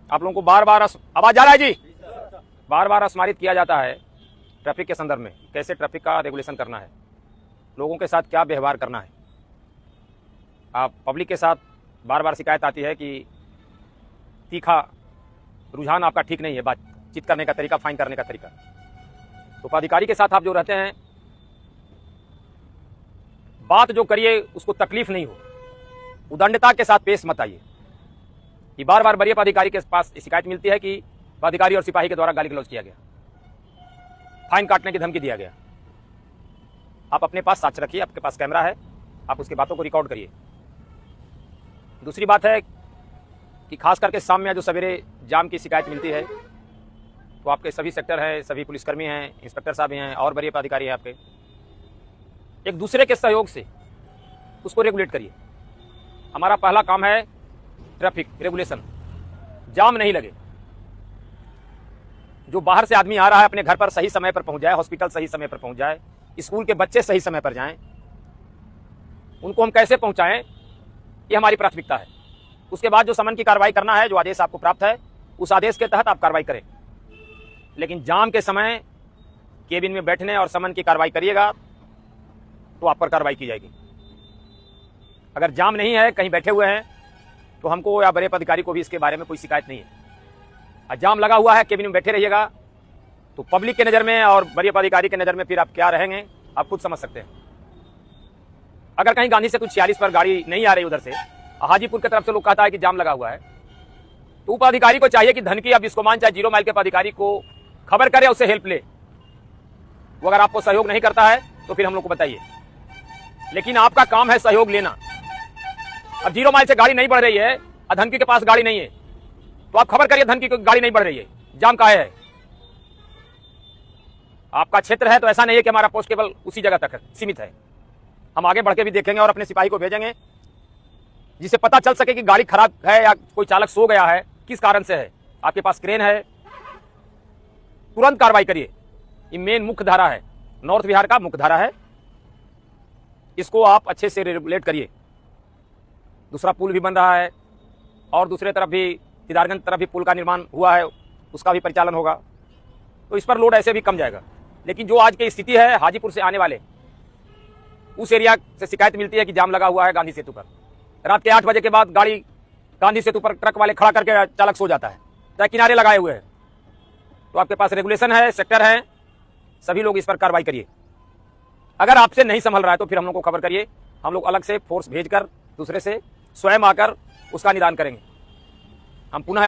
आप लोगों को बार बार आवाज आ रहा है जी, बार बार स्मरित किया जाता है ट्रैफिक के संदर्भ में, कैसे ट्रैफिक का रेगुलेशन करना है, लोगों के साथ क्या व्यवहार करना है। आप पब्लिक के साथ बार बार शिकायत आती है कि तीखा रुझान आपका ठीक नहीं है, बातचीत करने का तरीका, फाइन करने का तरीका। तो पदाधिकारी के साथ आप जो रहते हैं, बात जो करिए उसको तकलीफ नहीं हो, उदंडता के साथ पेश मत आइए। कि बार बार वरीय पदाधिकारी के पास शिकायत मिलती है कि पदाधिकारी और सिपाही के द्वारा गाली गलौज किया गया, फाइन काटने की धमकी दिया गया। आप अपने पास साक्ष्य रखिए, आपके पास कैमरा है, आप उसकी बातों को रिकॉर्ड करिए। दूसरी बात है कि खास करके शाम में जो सवेरे जाम की शिकायत मिलती है, तो आपके सभी सेक्टर हैं, सभी पुलिसकर्मी हैं, इंस्पेक्टर साहब हैं और वरीय पदाधिकारी हैं, आपके एक दूसरे के सहयोग से उसको रेगुलेट करिए। हमारा पहला काम है ट्रैफिक रेगुलेशन, जाम नहीं लगे। जो बाहर से आदमी आ रहा है अपने घर पर सही समय पर पहुंच जाए, हॉस्पिटल सही समय पर पहुंच जाए, स्कूल के बच्चे सही समय पर जाएं, उनको हम कैसे पहुंचाएं, ये हमारी प्राथमिकता है। उसके बाद जो समन की कार्रवाई करना है, जो आदेश आपको प्राप्त है, उस आदेश के तहत आप कार्रवाई करें। लेकिन जाम के समय केबिन में बैठने और समन की कार्रवाई करिएगा तो आप पर कार्रवाई की जाएगी। अगर जाम नहीं है, कहीं बैठे हुए हैं, तो हमको या बड़े पदाधिकारी को भी इसके बारे में कोई शिकायत नहीं है। और जाम लगा हुआ है, केबिन में बैठे रहिएगा, तो पब्लिक के नज़र में और वरीय पदाधिकारी के नज़र में फिर आप क्या रहेंगे, आप खुद समझ सकते हैं। अगर कहीं गांधी से कुछ 46 पर गाड़ी नहीं आ रही, उधर से हाजीपुर की तरफ से लोग कहता है कि जाम लगा हुआ है, तो पदाधिकारी को चाहिए कि धनकी या बिस्कोमान चाहे 0 माइल के पदाधिकारी को खबर करे, उससे हेल्प ले। वो अगर आपको सहयोग नहीं करता है तो फिर हम लोग को बताइए, लेकिन आपका काम है सहयोग लेना। अब 0 माइल से गाड़ी नहीं बढ़ रही है और धनकी के पास गाड़ी नहीं है, तो आप खबर करिए धनकी की गाड़ी नहीं बढ़ रही है, जाम काहे है। आपका क्षेत्र है तो ऐसा नहीं है कि हमारा पोस्ट केवल उसी जगह तक सीमित है। हम आगे बढ़ के भी देखेंगे और अपने सिपाही को भेजेंगे जिससे पता चल सके कि गाड़ी खराब है या कोई चालक सो गया है, किस कारण से है। आपके पास क्रेन है, तुरंत कार्रवाई करिए। ये मेन मुख्य धारा है, नॉर्थ बिहार का मुख्य धारा है, इसको आप अच्छे से रेगुलेट करिए। दूसरा पुल भी बन रहा है और दूसरे तरफ भी दीदारगंज तरफ भी पुल का निर्माण हुआ है, उसका भी परिचालन होगा, तो इस पर लोड ऐसे भी कम जाएगा। लेकिन जो आज की स्थिति है, हाजीपुर से आने वाले उस एरिया से शिकायत मिलती है कि जाम लगा हुआ है गांधी सेतु पर। रात के 8 बजे के बाद गाड़ी गांधी सेतु पर ट्रक वाले खड़ा करके चालक सो जाता है, चाहे किनारे लगाए हुए हैं। तो आपके पास रेगुलेशन है, सेक्टर है, सभी लोग इस पर कार्रवाई करिए। अगर आपसे नहीं संभल रहा है तो फिर हम लोग को खबर करिए, हम लोग अलग से फोर्स भेजकर दूसरे से स्वयं आकर उसका निदान करेंगे। हम पुनः